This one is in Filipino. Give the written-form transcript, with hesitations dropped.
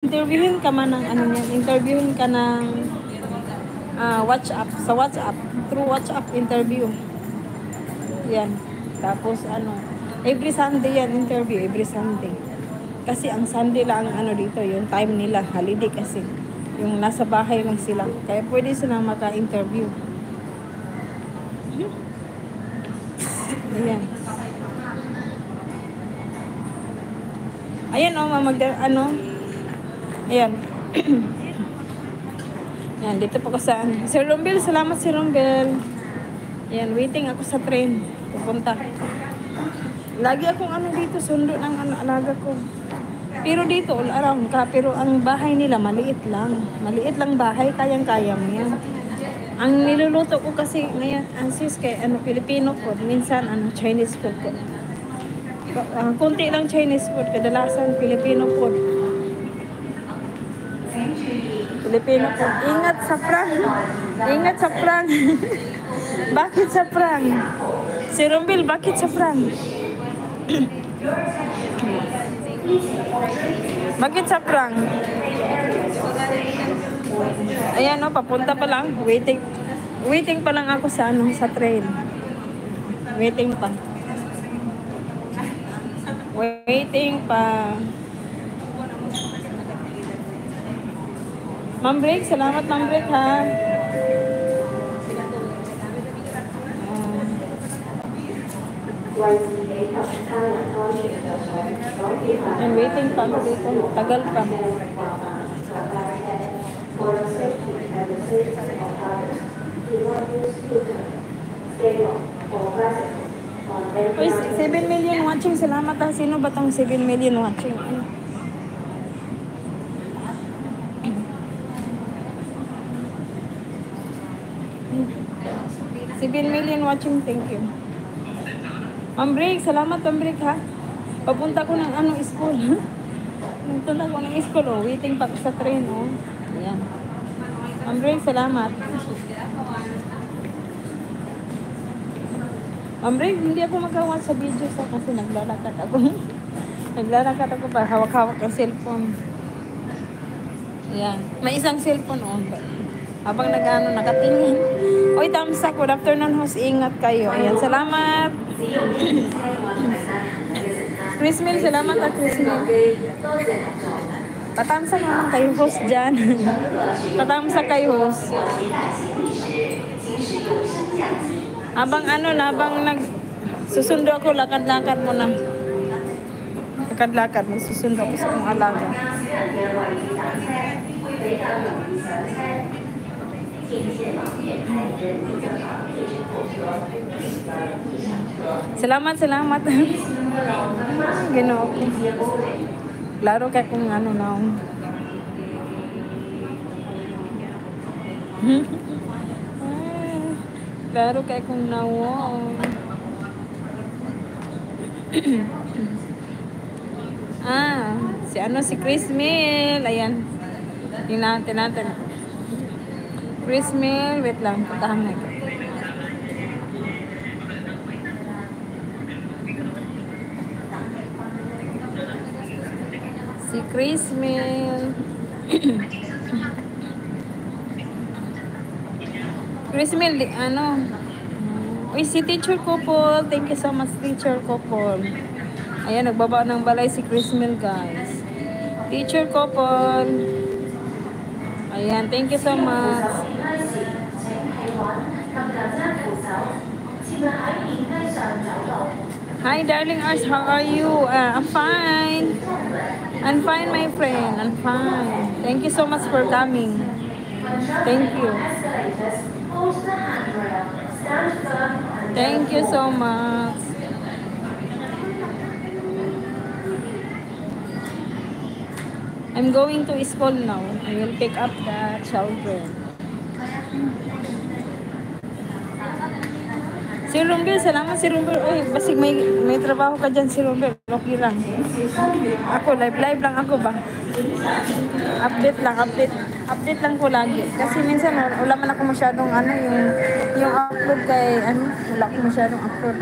interviewin ka man ng ano yan, interviewin ka ng WhatsApp, sa WhatsApp, through WhatsApp interview. Yan. Tapos ano, every Sunday yan interview, every Sunday. Kasi ang Sunday lang ano dito, yung time nila, holiday kasi. Yung nasa bahay lang sila. Kaya pwede sila maka-interview. Ayan. Ayan o, ano. Ayan. Ayan, dito po ko sa Sir Rumbel, salamat Sir Rumbel. Ayan, waiting ako sa train. Pupunta. Lagi akong ano dito, sundo ng alaga ko. Pero dito, all around ka. Pero ang bahay nila, maliit lang. Maliit lang bahay, kayang-kaya mo yan. Ang niluluto ko kasi ngayon, sis, kay Filipino food. Minsan, Chinese food ko. Kunti lang Chinese food. Kadalasan, Filipino food. Filipino food. Ingat sa prank. Ingat sa prank. Bakit sa prank? Si Rombil, bakit sa prank? Bakit sa prank? Ayan o, papunta pa lang. Waiting pa lang ako sa sa train. Waiting pa. Waiting pa. Ma'am Break, salamat Ma'am Break ha. I'm waiting pa ako dito. Tagal pa. Uy, 7 million watching. Salamat ha. Sino ba tong 7 million watching? 7 million watching. Thank you. Ma'am Break, salamat Ma'am Break ha. Papunta ko ng school. Papunta ko ng school oh. Waiting pa sa train oh. Ayan. Ma'am Break, salamat. Ma'am Break, hindi ako magawa sa video kasi naglalakad ako. Naglalakad ako pa hawak-hawak ang cellphone. Ayan. May isang cellphone oh. Habang nakatingin. Oy, thumbs up. Good afternoon, host. Ingat kayo. Ayan, salamat. Chris Mill, salamat at Chris Mill. Patamsa naman kayo, host dyan. Patamsa kayo, host. Habang susundo ako, lakad-lakad mo na. Lakad-lakad, susundo ako sa mga alaga. Salamat. Ginoo ko. Klaro kay kung na. Klaro kay kung nawo. Si Chris Mill. Ayan. Tingnan natin. Chris Mill, wait lang, putahan na ito. Si Chris Mill. Chris Mill, Uy, si Teacher Couple. Thank you so much, Teacher Couple. Ayan, nagbaba ng balay si Chris Mill, guys. Teacher Couple. Ayan, thank you so much. Hi, darling Ars, how are you? I'm fine. I'm fine, my friend. I'm fine. Thank you so much for coming. Thank you. Thank you so much. I'm going to school now. I will pick up the children. Si Rumbel, salamat si Rumbel. Uy, basig may trabaho ka dyan si Rumbel. Okay lang. Ako, live lang ako ba? Update lang ko lagi. Kasi minsan, wala man ako masyadong yung upload kay, wala ako masyadong upload.